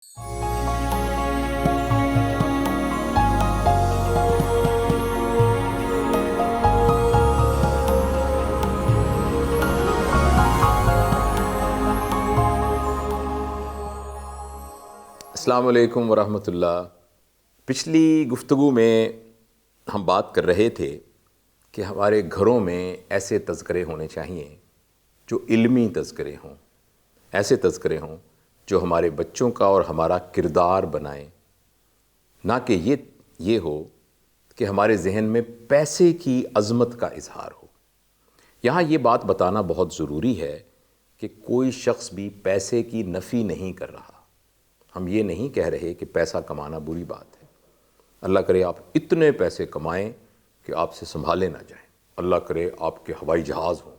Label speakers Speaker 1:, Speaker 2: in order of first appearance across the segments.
Speaker 1: السلام علیکم ورحمۃ اللہ۔ پچھلی گفتگو میں ہم بات کر رہے تھے کہ ہمارے گھروں میں ایسے تذکرے ہونے چاہیے جو علمی تذکرے ہوں، ایسے تذکرے ہوں جو ہمارے بچوں کا اور ہمارا کردار بنائیں، نہ کہ یہ ہو کہ ہمارے ذہن میں پیسے کی عظمت کا اظہار ہو۔ یہاں یہ بات بتانا بہت ضروری ہے کہ کوئی شخص بھی پیسے کی نفی نہیں کر رہا۔ ہم یہ نہیں کہہ رہے کہ پیسہ کمانا بری بات ہے۔ اللہ کرے آپ اتنے پیسے کمائیں کہ آپ سے سنبھالے نہ جائیں، اللہ کرے آپ کے ہوائی جہاز ہوں،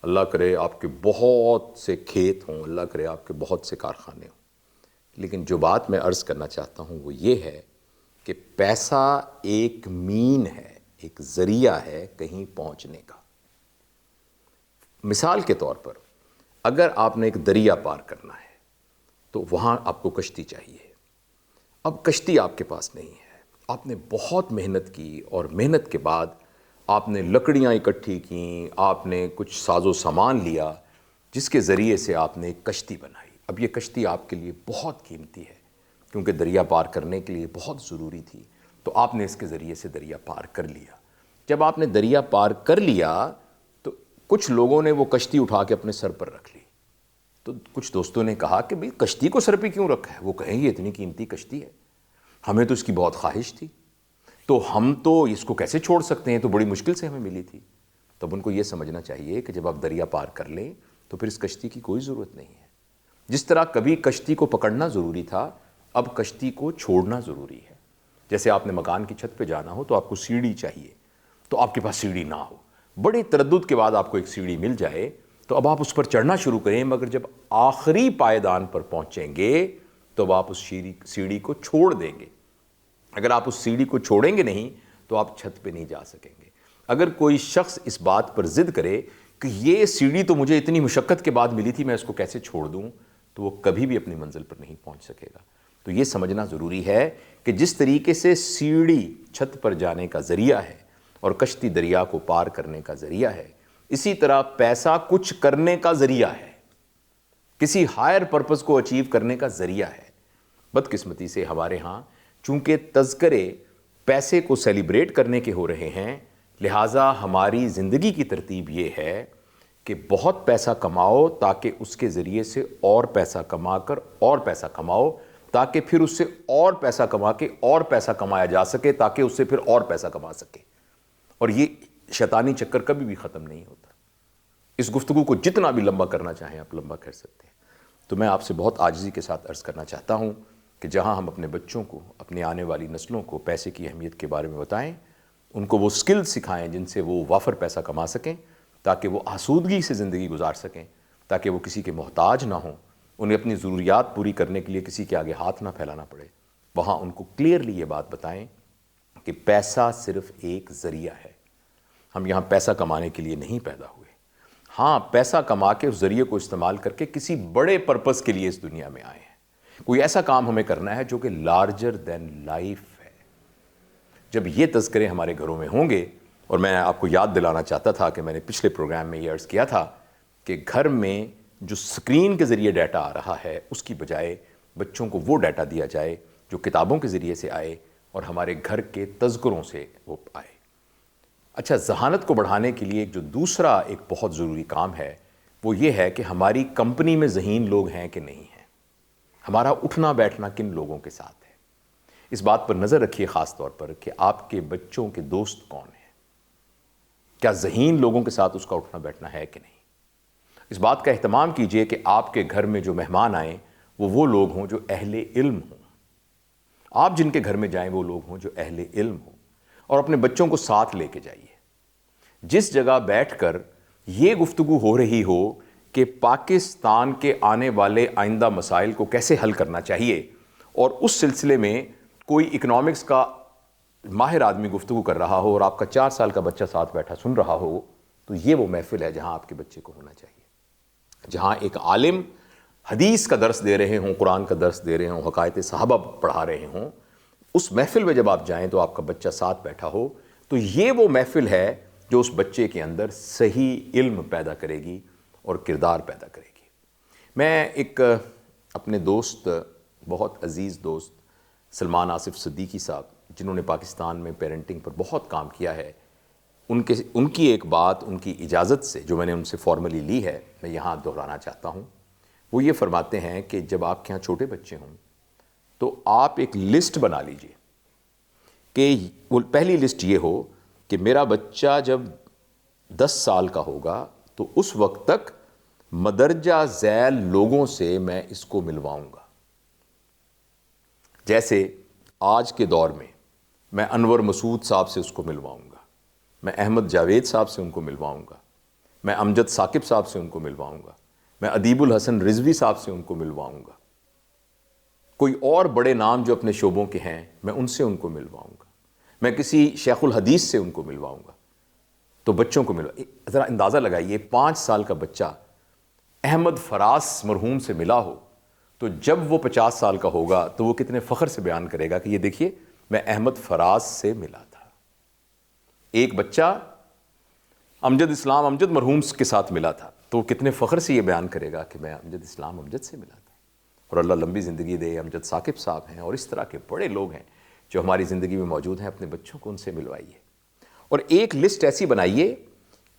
Speaker 1: اللہ کرے آپ کے بہت سے کھیت ہوں، اللہ کرے آپ کے بہت سے کارخانے ہوں۔ لیکن جو بات میں عرض کرنا چاہتا ہوں وہ یہ ہے کہ پیسہ ایک مین ہے، ایک ذریعہ ہے کہیں پہنچنے کا۔ مثال کے طور پر اگر آپ نے ایک دریا پار کرنا ہے تو وہاں آپ کو کشتی چاہیے۔ اب کشتی آپ کے پاس نہیں ہے، آپ نے بہت محنت کی اور محنت کے بعد آپ نے لکڑیاں اکٹھی کیں، آپ نے کچھ ساز و سامان لیا جس کے ذریعے سے آپ نے ایک کشتی بنائی۔ اب یہ کشتی آپ کے لیے بہت قیمتی ہے کیونکہ دریا پار کرنے کے لیے بہت ضروری تھی، تو آپ نے اس کے ذریعے سے دریا پار کر لیا۔ جب آپ نے دریا پار کر لیا تو کچھ لوگوں نے وہ کشتی اٹھا کے اپنے سر پر رکھ لی۔ تو کچھ دوستوں نے کہا کہ بھئی کشتی کو سر پہ کیوں رکھا ہے؟ وہ کہیں یہ اتنی قیمتی کشتی ہے، ہمیں تو اس کی بہت خواہش تھی، تو ہم تو اس کو کیسے چھوڑ سکتے ہیں، تو بڑی مشکل سے ہمیں ملی تھی۔ تب ان کو یہ سمجھنا چاہیے کہ جب آپ دریا پار کر لیں تو پھر اس کشتی کی کوئی ضرورت نہیں ہے۔ جس طرح کبھی کشتی کو پکڑنا ضروری تھا، اب کشتی کو چھوڑنا ضروری ہے۔ جیسے آپ نے مکان کی چھت پہ جانا ہو تو آپ کو سیڑھی چاہیے، تو آپ کے پاس سیڑھی نہ ہو، بڑی تردد کے بعد آپ کو ایک سیڑھی مل جائے تو اب آپ اس پر چڑھنا شروع کریں، مگر جب آخری پائیدان پر پہنچیں گے تو اب آپ اس سیڑھی کو چھوڑ دیں گے۔ اگر آپ اس سیڑھی کو چھوڑیں گے نہیں تو آپ چھت پہ نہیں جا سکیں گے۔ اگر کوئی شخص اس بات پر ضد کرے کہ یہ سیڑھی تو مجھے اتنی مشقت کے بعد ملی تھی، میں اس کو کیسے چھوڑ دوں، تو وہ کبھی بھی اپنی منزل پر نہیں پہنچ سکے گا۔ تو یہ سمجھنا ضروری ہے کہ جس طریقے سے سیڑھی چھت پر جانے کا ذریعہ ہے اور کشتی دریا کو پار کرنے کا ذریعہ ہے، اسی طرح پیسہ کچھ کرنے کا ذریعہ ہے، کسی ہائر پرپس کو اچیو کرنے کا ذریعہ ہے۔ بدقسمتی سے ہمارے ہاں چونکہ تذکرے پیسے کو سیلیبریٹ کرنے کے ہو رہے ہیں، لہٰذا ہماری زندگی کی ترتیب یہ ہے کہ بہت پیسہ کماؤ تاکہ اس کے ذریعے سے اور پیسہ کما کر اور پیسہ کماؤ، تاکہ پھر اس سے اور پیسہ کما کے اور پیسہ کمایا جا سکے، تاکہ اس سے پھر اور پیسہ کما سکے۔ اور یہ شیطانی چکر کبھی بھی ختم نہیں ہوتا۔ اس گفتگو کو جتنا بھی لمبا کرنا چاہیں آپ لمبا کر سکتے ہیں۔ تو میں آپ سے بہت عاجزی کے ساتھ عرض کرنا چاہتا ہوں کہ جہاں ہم اپنے بچوں کو، اپنی آنے والی نسلوں کو پیسے کی اہمیت کے بارے میں بتائیں، ان کو وہ سکل سکھائیں جن سے وہ وافر پیسہ کما سکیں، تاکہ وہ آسودگی سے زندگی گزار سکیں، تاکہ وہ کسی کے محتاج نہ ہوں، انہیں اپنی ضروریات پوری کرنے کے لیے کسی کے آگے ہاتھ نہ پھیلانا پڑے۔ وہاں ان کو کلیئرلی یہ بات بتائیں کہ پیسہ صرف ایک ذریعہ ہے، ہم یہاں پیسہ کمانے کے لیے نہیں پیدا ہوئے۔ ہاں، پیسہ کما کے اس ذریعے کو استعمال کر کے کسی بڑے پرپس کے لیے اس دنیا میں آئے ہیں۔ کوئی ایسا کام ہمیں کرنا ہے جو کہ لارجر دین لائف ہے۔ جب یہ تذکرے ہمارے گھروں میں ہوں گے، اور میں آپ کو یاد دلانا چاہتا تھا کہ میں نے پچھلے پروگرام میں یہ عرض کیا تھا کہ گھر میں جو سکرین کے ذریعے ڈیٹا آ رہا ہے اس کی بجائے بچوں کو وہ ڈیٹا دیا جائے جو کتابوں کے ذریعے سے آئے اور ہمارے گھر کے تذکروں سے وہ آئے۔ اچھا، ذہانت کو بڑھانے کے لیے جو دوسرا ایک بہت ضروری کام ہے وہ یہ ہے کہ ہماری کمپنی میں ذہین لوگ ہیں کہ نہیں ہیں، ہمارا اٹھنا بیٹھنا کن لوگوں کے ساتھ ہے۔ اس بات پر نظر رکھیے خاص طور پر کہ آپ کے بچوں کے دوست کون ہیں، کیا ذہین لوگوں کے ساتھ اس کا اٹھنا بیٹھنا ہے کہ نہیں۔ اس بات کا اہتمام کیجئے کہ آپ کے گھر میں جو مہمان آئیں وہ لوگ ہوں جو اہل علم ہوں، آپ جن کے گھر میں جائیں وہ لوگ ہوں جو اہل علم ہوں، اور اپنے بچوں کو ساتھ لے کے جائیے۔ جس جگہ بیٹھ کر یہ گفتگو ہو رہی ہو کہ پاکستان کے آنے والے آئندہ مسائل کو کیسے حل کرنا چاہیے، اور اس سلسلے میں کوئی اکنامکس کا ماہر آدمی گفتگو کر رہا ہو اور آپ کا 4 سال کا بچہ ساتھ بیٹھا سن رہا ہو، تو یہ وہ محفل ہے جہاں آپ کے بچے کو ہونا چاہیے، جہاں ایک عالم حدیث کا درس دے رہے ہوں، قرآن کا درس دے رہے ہوں، حکایت صحابہ پڑھا رہے ہوں، اس محفل میں جب آپ جائیں تو آپ کا بچہ ساتھ بیٹھا ہو، تو یہ وہ محفل ہے جو اس بچے کے اندر صحیح علم پیدا کرے گی اور کردار پیدا کرے گی۔ میں ایک اپنے دوست، بہت عزیز دوست سلمان آصف صدیقی صاحب، جنہوں نے پاکستان میں پیرنٹنگ پر بہت کام کیا ہے، ان کی ایک بات ان کی اجازت سے جو میں نے ان سے فارملی لی ہے، میں یہاں دہرانا چاہتا ہوں۔ وہ یہ فرماتے ہیں کہ جب آپ کے یہاں چھوٹے بچے ہوں تو آپ ایک لسٹ بنا لیجئے کہ وہ پہلی لسٹ یہ ہو کہ میرا بچہ جب 10 سال کا ہوگا تو اس وقت تک مدرجہ ذیل لوگوں سے میں اس کو ملواؤں گا۔ جیسے آج کے دور میں انور مسعود صاحب سے اس کو ملواؤں گا، میں احمد جاوید صاحب سے ان کو ملواؤں گا، میں امجد ثاقب صاحب سے ان کو ملواؤں گا، میں ادیب الحسن رضوی صاحب سے ان کو ملواؤں گا، کوئی اور بڑے نام جو اپنے شعبوں کے ہیں میں ان سے ان کو ملواؤں گا، میں کسی شیخ الحدیث سے ان کو ملواؤں گا۔ تو بچوں کو ذرا اندازہ لگائیے، 5 سال کا بچہ احمد فراز مرحوم سے ملا ہو تو جب وہ 50 سال کا ہوگا تو وہ کتنے فخر سے بیان کرے گا کہ یہ دیکھیے میں احمد فراز سے ملا تھا۔ ایک بچہ امجد اسلام امجد مرحوم کے ساتھ ملا تھا تو وہ کتنے فخر سے یہ بیان کرے گا کہ میں امجد اسلام امجد سے ملا تھا۔ اور اللہ لمبی زندگی دے، امجد ثاقب صاحب ہیں اور اس طرح کے بڑے لوگ ہیں جو ہماری زندگی میں موجود ہیں، اپنے بچوں کو ان سے ملوائیے۔ اور ایک لسٹ ایسی بنائیے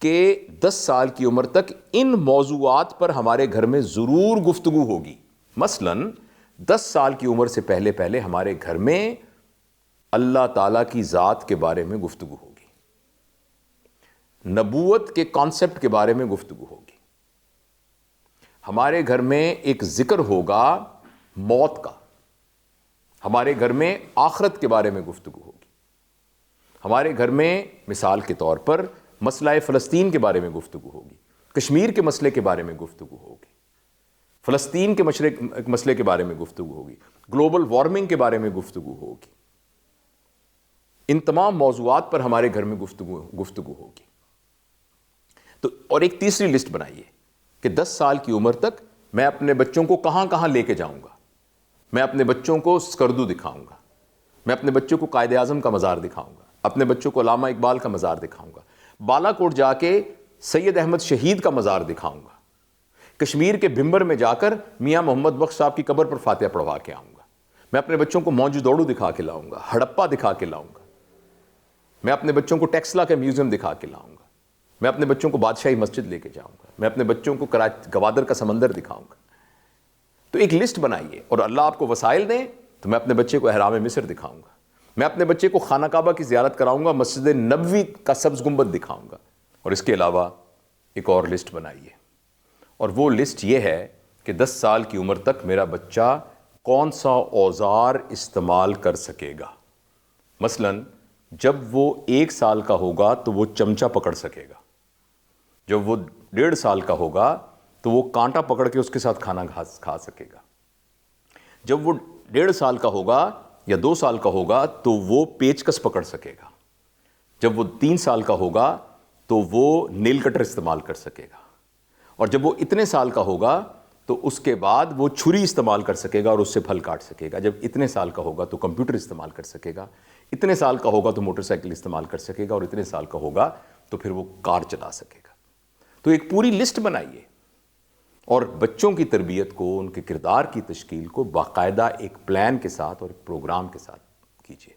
Speaker 1: کہ 10 سال کی عمر تک ان موضوعات پر ہمارے گھر میں ضرور گفتگو ہوگی۔ مثلاً 10 سال کی عمر سے پہلے ہمارے گھر میں اللہ تعالیٰ کی ذات کے بارے میں گفتگو ہوگی، نبوت کے کانسیپٹ کے بارے میں گفتگو ہوگی، ہمارے گھر میں ایک ذکر ہوگا موت کا، ہمارے گھر میں آخرت کے بارے میں گفتگو ہوگی، ہمارے گھر میں مثال کے طور پر مسئلہ فلسطین کے بارے میں گفتگو ہوگی، کشمیر کے مسئلے کے بارے میں گفتگو ہوگی، فلسطین کے مسئلے کے بارے میں گفتگو ہوگی، گلوبل وارمنگ کے بارے میں گفتگو ہوگی۔ ان تمام موضوعات پر ہمارے گھر میں گفتگو ہوگی۔ تو اور ایک تیسری لسٹ بنائیے کہ 10 سال کی عمر تک میں اپنے بچوں کو کہاں کہاں لے کے جاؤں گا۔ میں اپنے بچوں کو اسکردو دکھاؤں گا، میں اپنے بچوں کو قائد اعظم کا مزار دکھاؤں گا، اپنے بچوں کو علامہ اقبال کا مزار دکھاؤں گا، بالا کوٹ جا کے سید احمد شہید کا مزار دکھاؤں گا، کشمیر کے بھمبر میں جا کر میاں محمد بخش صاحب کی قبر پر فاتحہ پڑھوا کے آؤں گا، میں اپنے بچوں کو موجو دوڑو دکھا کے لاؤں گا، ہڑپا دکھا کے لاؤں گا، میں اپنے بچوں کو ٹیکسلا کا میوزیم دکھا کے لاؤں گا، میں اپنے بچوں کو بادشاہی مسجد لے کے جاؤں گا، میں اپنے بچوں کو گوادر کا سمندر دکھاؤں گا۔ تو ایک لسٹ بنائیے، اور اللہ آپ کو وسائل دیں تو میں اپنے بچے کو احرام مصر دکھاؤں گا، میں اپنے بچے کو خانہ کعبہ کی زیارت کراؤں گا، مسجد نبوی کا سبز گنبد دکھاؤں گا۔ اور اس کے علاوہ ایک اور لسٹ بنائیے، اور وہ لسٹ یہ ہے کہ 10 سال کی عمر تک میرا بچہ کون سا اوزار استعمال کر سکے گا۔ مثلاً جب وہ 1 سال کا ہوگا تو وہ چمچہ پکڑ سکے گا، جب وہ 1.5 سال کا ہوگا تو وہ کانٹا پکڑ کے اس کے ساتھ کھانا کھا سکے گا، جب وہ 1.5 سال کا ہوگا یا 2 سال کا ہوگا تو وہ پیچکس پکڑ سکے گا، جب وہ 3 سال کا ہوگا تو وہ نیل کٹر استعمال کر سکے گا، اور جب وہ اتنے سال کا ہوگا تو اس کے بعد وہ چھری استعمال کر سکے گا اور اس سے پھل کاٹ سکے گا، جب اتنے سال کا ہوگا تو کمپیوٹر استعمال کر سکے گا، اتنے سال کا ہوگا تو موٹر سائیکل استعمال کر سکے گا، اور اتنے سال کا ہوگا تو پھر وہ کار چلا سکے گا۔ تو ایک پوری لسٹ بنائیے اور بچوں کی تربیت کو، ان کے کردار کی تشکیل کو باقاعدہ ایک پلان کے ساتھ اور ایک پروگرام کے ساتھ کیجیے۔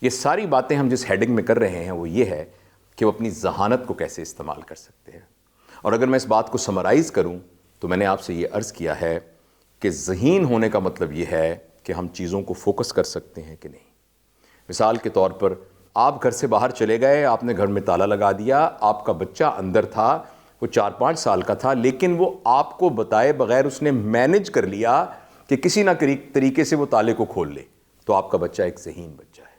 Speaker 1: یہ ساری باتیں ہم جس ہیڈنگ میں کر رہے ہیں وہ یہ ہے کہ وہ اپنی ذہانت کو کیسے استعمال کر سکتے ہیں۔ اور اگر میں اس بات کو سمرائز کروں تو میں نے آپ سے یہ عرض کیا ہے کہ ذہین ہونے کا مطلب یہ ہے کہ ہم چیزوں کو فوکس کر سکتے ہیں کہ نہیں۔ مثال کے طور پر آپ گھر سے باہر چلے گئے، آپ نے گھر میں تالا لگا دیا، آپ کا بچہ اندر تھا، وہ 4-5 سال کا تھا، لیکن وہ آپ کو بتائے بغیر اس نے مینج کر لیا کہ کسی نہ طریقے سے وہ تالے کو کھول لے، تو آپ کا بچہ ایک ذہین بچہ ہے۔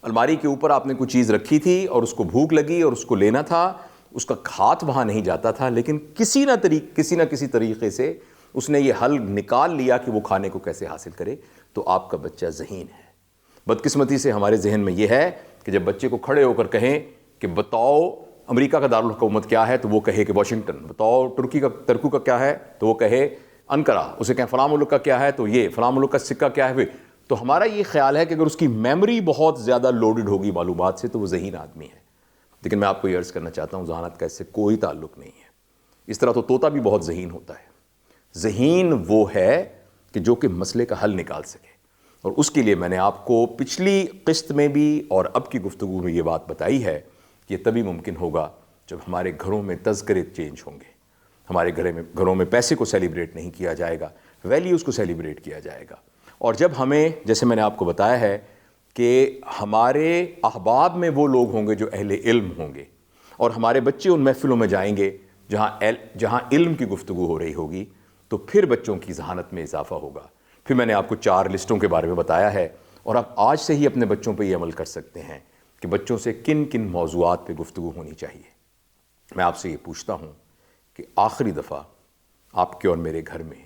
Speaker 1: الماری کے اوپر آپ نے کوئی چیز رکھی تھی اور اس کو بھوک لگی اور اس کو لینا تھا، اس کا ہاتھ وہاں نہیں جاتا تھا، لیکن کسی نہ کسی طریقے سے اس نے یہ حل نکال لیا کہ وہ کھانے کو کیسے حاصل کرے، تو آپ کا بچہ ذہین ہے۔ بدقسمتی سے ہمارے ذہن میں یہ ہے کہ جب بچے کو کھڑے ہو کر کہیں کہ بتاؤ امریکہ کا دارالحکومت کیا ہے تو وہ کہے کہ واشنگٹن، بتاؤ ترکی کا کیا ہے تو وہ کہے انقرہ، اسے کہیں فلاں ملک کا کیا ہے تو یہ فلاں ملک کا سکہ کیا ہے. تو ہمارا یہ خیال ہے کہ اگر اس کی میموری بہت زیادہ لوڈڈ ہوگی معلومات سے تو وہ ذہین آدمی ہے. لیکن میں آپ کو یہ عرض کرنا چاہتا ہوں ذہانت کا اس سے کوئی تعلق نہیں ہے. اس طرح تو طوطا بھی بہت ذہین ہوتا ہے. ذہین وہ ہے کہ جو کہ مسئلے کا حل نکال سکے. اور اس کے لیے میں نے آپ کو پچھلی قسط میں بھی اور اب کی گفتگو میں یہ بات بتائی ہے کہ یہ تبھی ممکن ہوگا جب ہمارے گھروں میں تذکرے چینج ہوں گے. ہمارے گھروں میں پیسے کو سیلیبریٹ نہیں کیا جائے گا، ویلیوز کو سیلیبریٹ کیا جائے گا. اور جب ہمیں، جیسے میں نے آپ کو بتایا ہے کہ ہمارے احباب میں وہ لوگ ہوں گے جو اہل علم ہوں گے، اور ہمارے بچے ان محفلوں میں جائیں گے جہاں علم کی گفتگو ہو رہی ہوگی، تو پھر بچوں کی ذہانت میں اضافہ ہوگا. پھر میں نے آپ کو 4 لسٹوں کے بارے میں بتایا ہے، اور آپ آج سے ہی اپنے بچوں پہ یہ عمل کر سکتے ہیں کہ بچوں سے کن کن موضوعات پہ گفتگو ہونی چاہیے. میں آپ سے یہ پوچھتا ہوں کہ آخری دفعہ آپ کے اور میرے گھر میں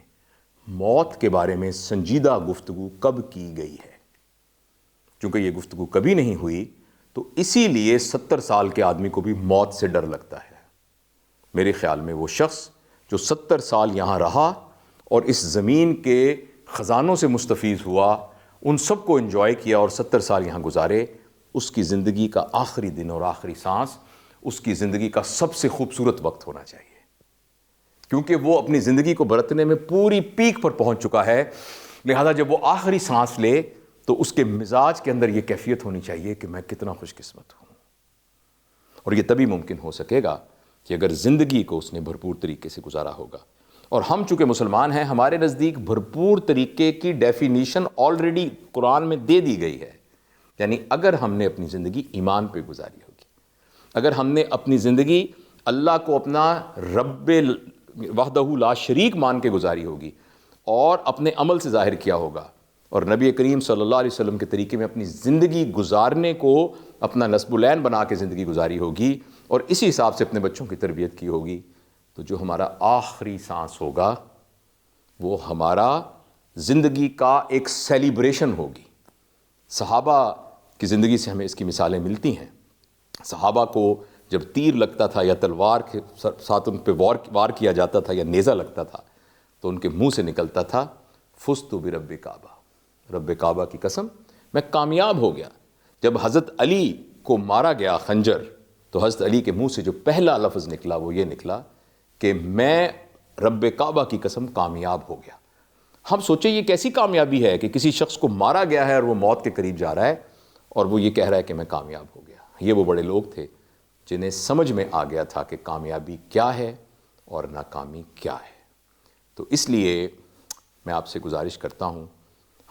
Speaker 1: موت کے بارے میں سنجیدہ گفتگو کب کی گئی ہے؟ چونکہ یہ گفتگو کبھی نہیں ہوئی تو اسی لیے 70 سال کے آدمی کو بھی موت سے ڈر لگتا ہے. میرے خیال میں وہ شخص جو 70 سال یہاں رہا اور اس زمین کے خزانوں سے مستفیض ہوا، ان سب کو انجوائے کیا اور 70 سال یہاں گزارے، اس کی زندگی کا آخری دن اور آخری سانس اس کی زندگی کا سب سے خوبصورت وقت ہونا چاہیے. کیونکہ وہ اپنی زندگی کو برتنے میں پوری پیک پر پہنچ چکا ہے. لہذا جب وہ آخری سانس لے تو اس کے مزاج کے اندر یہ کیفیت ہونی چاہیے کہ میں کتنا خوش قسمت ہوں. اور یہ تبھی ممکن ہو سکے گا کہ اگر زندگی کو اس نے بھرپور طریقے سے گزارا ہوگا. اور ہم چونکہ مسلمان ہیں، ہمارے نزدیک بھرپور طریقے کی ڈیفینیشن آلریڈی قرآن میں دے دی گئی ہے. یعنی اگر ہم نے اپنی زندگی ایمان پہ گزاری ہوگی، اگر ہم نے اپنی زندگی اللہ کو اپنا رب وحدہ لا شریک مان کے گزاری ہوگی اور اپنے عمل سے ظاہر کیا ہوگا، اور نبی کریم صلی اللہ علیہ وسلم کے طریقے میں اپنی زندگی گزارنے کو اپنا نصب العین بنا کے زندگی گزاری ہوگی اور اسی حساب سے اپنے بچوں کی تربیت کی ہوگی، تو جو ہمارا آخری سانس ہوگا وہ ہمارا زندگی کا ایک سیلیبریشن ہوگی. صحابہ کی زندگی سے ہمیں اس کی مثالیں ملتی ہیں. صحابہ کو جب تیر لگتا تھا یا تلوار کے ساتھ ان پہ وار کیا جاتا تھا یا نیزہ لگتا تھا تو ان کے منہ سے نکلتا تھا فزت برب کعبہ، رب کعبہ کی قسم میں کامیاب ہو گیا. جب حضرت علی کو مارا گیا خنجر تو حضرت علی کے منہ سے جو پہلا لفظ نکلا وہ یہ نکلا کہ میں رب کعبہ کی قسم کامیاب ہو گیا. ہم سوچیں یہ کیسی کامیابی ہے کہ کسی شخص کو مارا گیا ہے اور وہ موت کے قریب جا رہا ہے اور وہ یہ کہہ رہا ہے کہ میں کامیاب ہو گیا. یہ وہ بڑے لوگ تھے جنہیں سمجھ میں آ گیا تھا کہ کامیابی کیا ہے اور ناکامی کیا ہے. تو اس لیے میں آپ سے گزارش کرتا ہوں،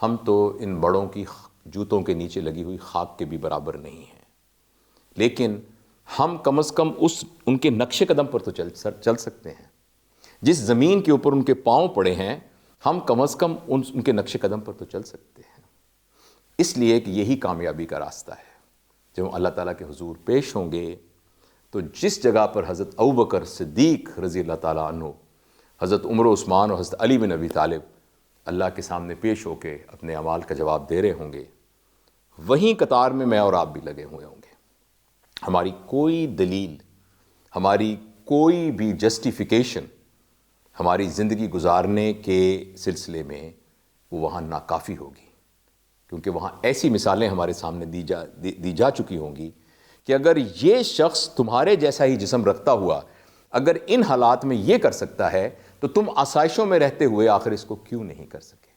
Speaker 1: ہم تو ان بڑوں کی جوتوں کے نیچے لگی ہوئی خاک کے بھی برابر نہیں ہیں، لیکن ہم کم از کم ان کے نقش قدم پر تو چل سکتے ہیں. جس زمین کے اوپر ان کے پاؤں پڑے ہیں ہم کم از کم ان کے نقش قدم پر تو چل سکتے ہیں. اس لیے کہ یہی کامیابی کا راستہ ہے. جب ہم اللہ تعالیٰ کے حضور پیش ہوں گے تو جس جگہ پر حضرت ابوبکر صدیق رضی اللہ تعالیٰ عنہ، حضرت عمر و عثمان اور حضرت علی بن ابی طالب اللہ کے سامنے پیش ہو کے اپنے اعمال کا جواب دے رہے ہوں گے، وہیں قطار میں میں اور آپ بھی لگے ہوئے ہوں گے. ہماری کوئی دلیل، ہماری کوئی بھی جسٹیفیکیشن ہماری زندگی گزارنے کے سلسلے میں وہ وہاں ناکافی ہوگی، کیونکہ وہاں ایسی مثالیں ہمارے سامنے دی جا چکی ہوں گی کہ اگر یہ شخص تمہارے جیسا ہی جسم رکھتا ہوا اگر ان حالات میں یہ کر سکتا ہے تو تم آسائشوں میں رہتے ہوئے آخر اس کو کیوں نہیں کر سکے.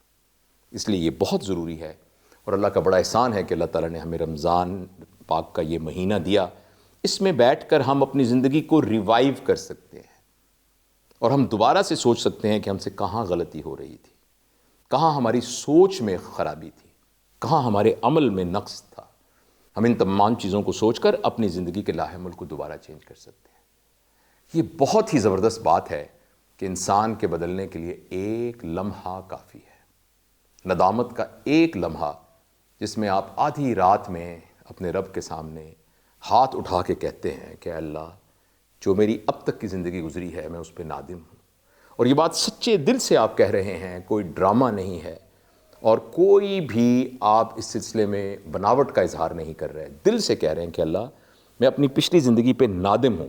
Speaker 1: اس لیے یہ بہت ضروری ہے، اور اللہ کا بڑا احسان ہے کہ اللہ تعالیٰ نے ہمیں رمضان پاک کا یہ مہینہ دیا. اس میں بیٹھ کر ہم اپنی زندگی کو ریوائیو کر سکتے ہیں اور ہم دوبارہ سے سوچ سکتے ہیں کہ ہم سے کہاں غلطی ہو رہی تھی، کہاں ہماری سوچ میں خرابی تھی، کہاں ہمارے عمل میں نقص تھا. ہم ان تمام چیزوں کو سوچ کر اپنی زندگی کے لاہ عمل کو دوبارہ چینج کر سکتے ہیں. یہ بہت ہی زبردست بات ہے کہ انسان کے بدلنے کے لیے ایک لمحہ کافی ہے. ندامت کا ایک لمحہ جس میں آپ آدھی رات میں اپنے رب کے سامنے ہاتھ اٹھا کے کہتے ہیں کہ اللہ جو میری اب تک کی زندگی گزری ہے میں اس پہ نادم ہوں. اور یہ بات سچے دل سے آپ کہہ رہے ہیں، کوئی ڈرامہ نہیں ہے اور کوئی بھی آپ اس سلسلے میں بناوٹ کا اظہار نہیں کر رہے، دل سے کہہ رہے ہیں کہ اللہ میں اپنی پچھلی زندگی پہ نادم ہوں،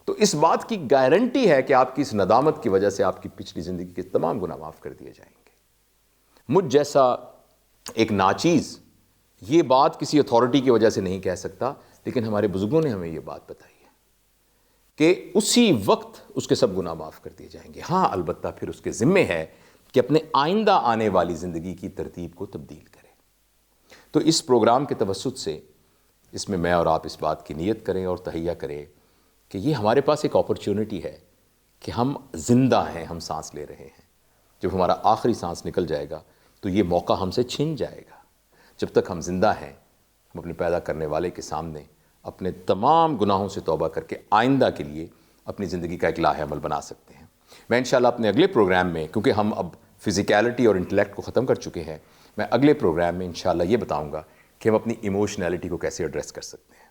Speaker 1: تو اس بات کی گارنٹی ہے کہ آپ کی اس ندامت کی وجہ سے آپ کی پچھلی زندگی کے تمام گناہ معاف کر دیے جائیں گے۔ مجھ جیسا ایک ناچیز یہ بات کسی اتھارٹی کی وجہ سے نہیں کہہ سکتا، لیکن ہمارے بزرگوں نے ہمیں یہ بات بتائی ہے کہ اسی وقت اس کے سب گناہ معاف کر دیے جائیں گے۔ ہاں البتہ پھر اس کے ذمے ہے کہ اپنے آئندہ آنے والی زندگی کی ترتیب کو تبدیل کرے۔ تو اس پروگرام کے توسط سے اس میں اور آپ اس بات کی نیت کریں اور تہیہ کریں کہ یہ ہمارے پاس ایک اپرچونٹی ہے کہ ہم زندہ ہیں، ہم سانس لے رہے ہیں۔ جب ہمارا آخری سانس نکل جائے گا تو یہ موقع ہم سے چھن جائے گا۔ جب تک ہم زندہ ہیں ہم اپنے پیدا کرنے والے کے سامنے اپنے تمام گناہوں سے توبہ کر کے آئندہ کے لیے اپنی زندگی کا ایک لاہ عمل بنا سکتے ہیں۔ میں انشاءاللہ اپنے اگلے پروگرام میں، کیونکہ ہم اب فزیکیلٹی اور انٹلیکٹ کو ختم کر چکے ہیں، میں اگلے پروگرام میں انشاءاللہ یہ بتاؤں گا کہ ہم اپنی ایموشنالٹی کو کیسے ایڈریس کر سکتے ہیں۔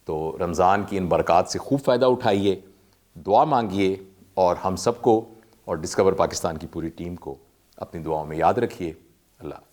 Speaker 1: تو رمضان کی ان برکات سے خوب فائدہ اٹھائیے، دعا مانگیے، اور ہم سب کو اور ڈسکور پاکستان کی پوری ٹیم کو اپنی دعاؤں میں یاد رکھیے۔ اللہ حافظ۔